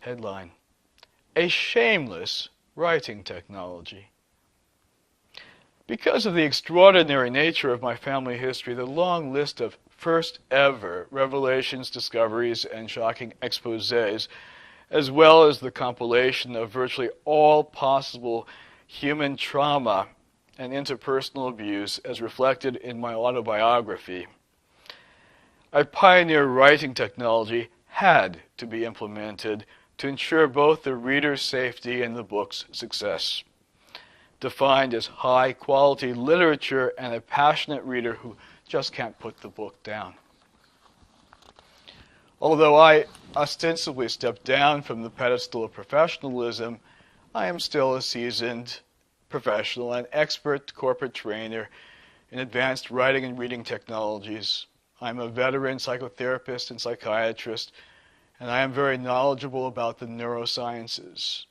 Headline: A shameless writing technology. Because of the extraordinary nature of my family history, the long list of first ever revelations, discoveries, and shocking exposés, as well as the compilation of virtually all possible human trauma and interpersonal abuse as reflected in my autobiography, a pioneer writing technology had to be implemented to ensure both the reader's safety and the book's success. Defined as high-quality literature and a passionate reader who just can't put the book down. Although I ostensibly stepped down from the pedestal of professionalism, I am still a seasoned professional and expert corporate trainer in advanced writing and reading technologies. I'm a veteran psychotherapist and psychiatrist, and I am very knowledgeable about the neurosciences.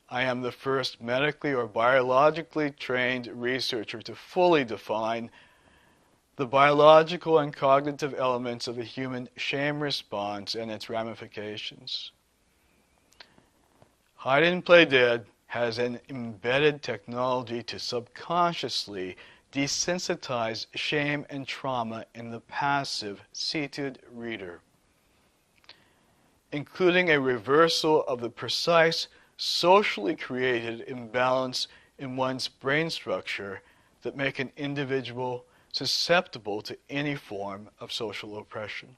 I am the first medically or biologically trained researcher to fully define the biological and cognitive elements of the human shame response and its ramifications. Hide and Play Dead has an embedded technology to subconsciously desensitize shame and trauma in the passive, seated reader, including a reversal of the precise socially created imbalance in one's brain structure that make an individual susceptible to any form of social oppression.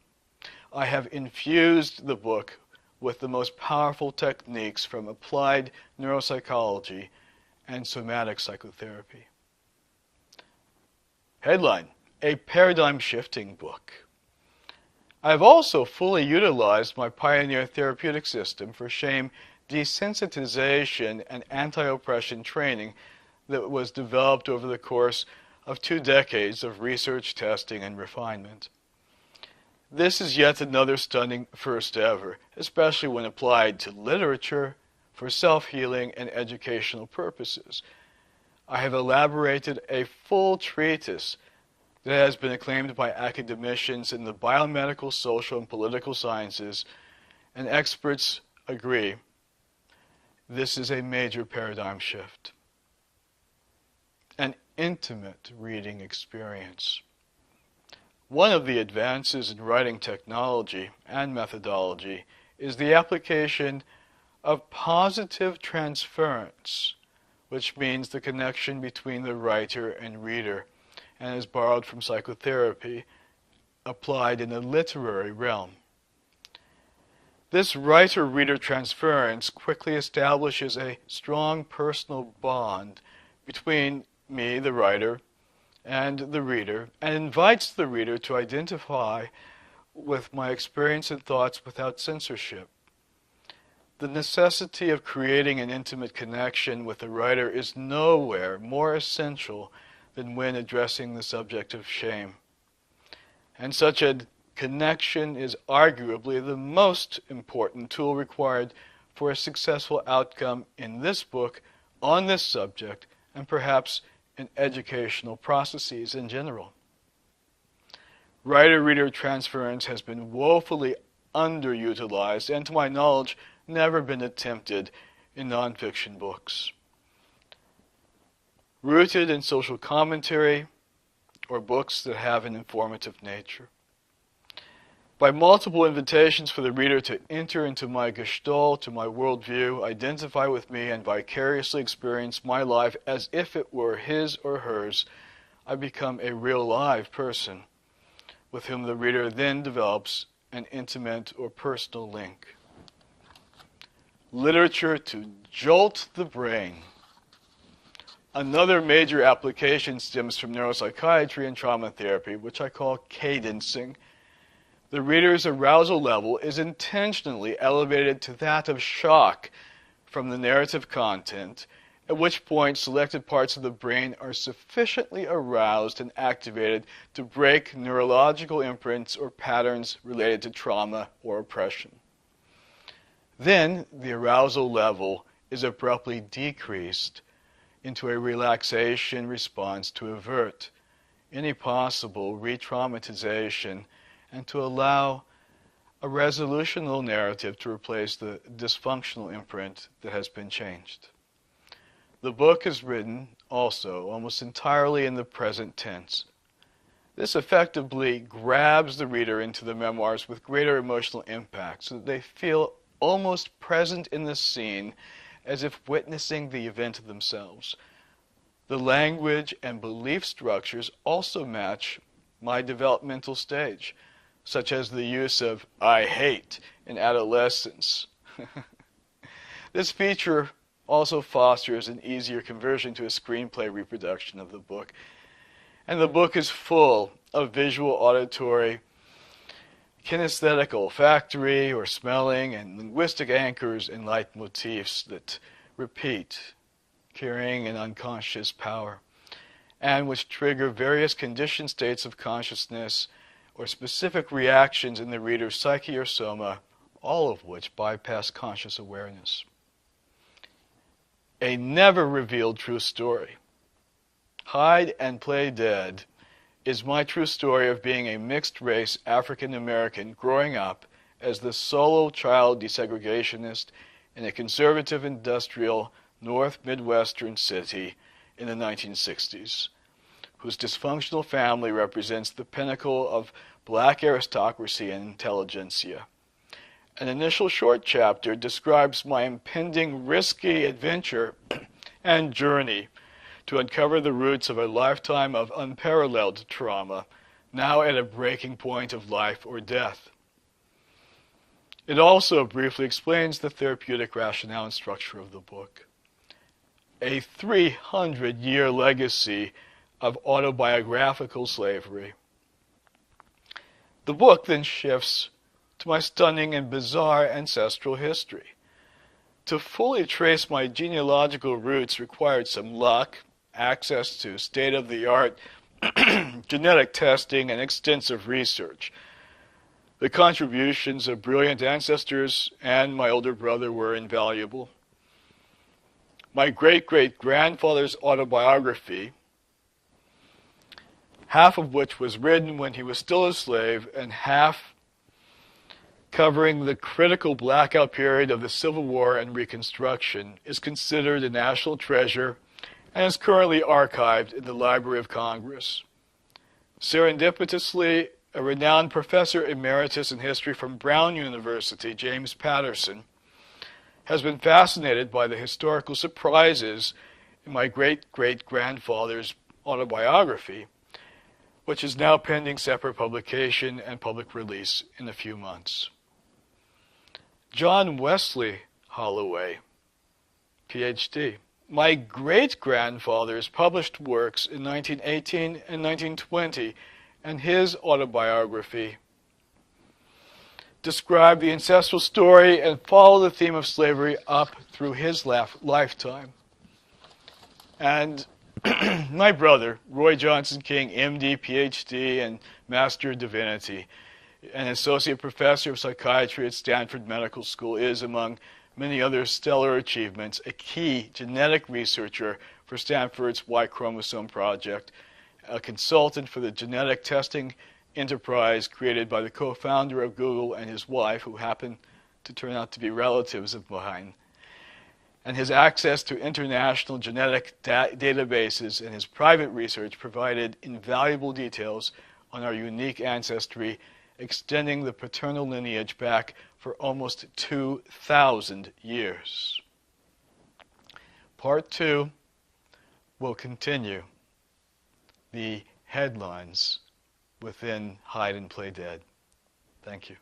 I have infused the book with the most powerful techniques from applied neuropsychology and somatic psychotherapy. Headline: A paradigm-shifting book. I have also fully utilized my pioneer therapeutic system for shame desensitization and anti-oppression training that was developed over the course of 2 decades of research, testing, and refinement. This is yet another stunning first ever, especially when applied to literature for self-healing and educational purposes. I have elaborated a full treatise that has been acclaimed by academicians in the biomedical, social, and political sciences, and experts agree this is a major paradigm shift. An intimate reading experience. One of the advances in writing technology and methodology is the application of positive transference, which means the connection between the writer and reader, and is borrowed from psychotherapy, applied in the literary realm. This writer-reader transference quickly establishes a strong personal bond between me, the writer, and the reader, and invites the reader to identify with my experience and thoughts without censorship. The necessity of creating an intimate connection with the writer is nowhere more essential than when addressing the subject of shame. And such a connection is arguably the most important tool required for a successful outcome in this book on this subject, and perhaps in educational processes in general. Writer-reader transference has been woefully underutilized and, to my knowledge, never been attempted in nonfiction books. Rooted in social commentary or books that have an informative nature. By multiple invitations for the reader to enter into my gestalt, to my worldview, identify with me, and vicariously experience my life as if it were his or hers, I become a real live person with whom the reader then develops an intimate or personal link. Literature to jolt the brain. Another major application stems from neuropsychiatry and trauma therapy, which I call cadencing. The reader's arousal level is intentionally elevated to that of shock from the narrative content, at which point selected parts of the brain are sufficiently aroused and activated to break neurological imprints or patterns related to trauma or oppression. Then the arousal level is abruptly decreased into a relaxation response to avert any possible re-traumatization and to allow a resolutional narrative to replace the dysfunctional imprint that has been changed. The book is written also almost entirely in the present tense. This effectively grabs the reader into the memoirs with greater emotional impact so that they feel almost present in the scene as if witnessing the event themselves. The language and belief structures also match my developmental stage, such as the use of "I hate" in adolescence. This feature also fosters an easier conversion to a screenplay reproduction of the book. And the book is full of visual, auditory, kinesthetic, olfactory, or smelling, and linguistic anchors and leitmotifs that repeat, carrying an unconscious power, and which trigger various conditioned states of consciousness or specific reactions in the reader's psyche or soma, all of which bypass conscious awareness. A never-revealed true story. Hide and Play Dead is my true story of being a mixed-race African-American growing up as the solo child desegregationist in a conservative industrial North Midwestern city in the 1960s, whose dysfunctional family represents the pinnacle of black aristocracy and intelligentsia. An initial short chapter describes my impending risky adventure and journey to uncover the roots of a lifetime of unparalleled trauma, now at a breaking point of life or death. It also briefly explains the therapeutic rationale and structure of the book. A 300-year legacy of autobiographical slavery. The book then shifts to my stunning and bizarre ancestral history. To fully trace my genealogical roots required some luck, access to state-of-the-art genetic testing, and extensive research. The contributions of brilliant ancestors and my older brother were invaluable. My great-great-grandfather's autobiography, half of which was written when he was still a slave and half covering the critical blackout period of the Civil War and Reconstruction, is considered a national treasure and is currently archived in the Library of Congress. Serendipitously, a renowned professor emeritus in history from Brown University, James Patterson, has been fascinated by the historical surprises in my great-great-grandfather's autobiography, which is now pending separate publication and public release in a few months. John Wesley Holloway, Ph.D. My great-grandfather's published works in 1918 and 1920 and his autobiography describe the ancestral story and follow the theme of slavery up through his lifetime. And my brother, Roy Johnson King, MD, PhD, and Master of Divinity, an associate professor of psychiatry at Stanford Medical School, is, among many other stellar achievements, a key genetic researcher for Stanford's Y chromosome project, a consultant for the genetic testing enterprise created by the co-founder of Google and his wife, who happen to turn out to be relatives of mine. And his access to international genetic databases and his private research provided invaluable details on our unique ancestry, extending the paternal lineage back for almost 2,000 years. Part 2 will continue the headlines within Hide and Play Dead. Thank you.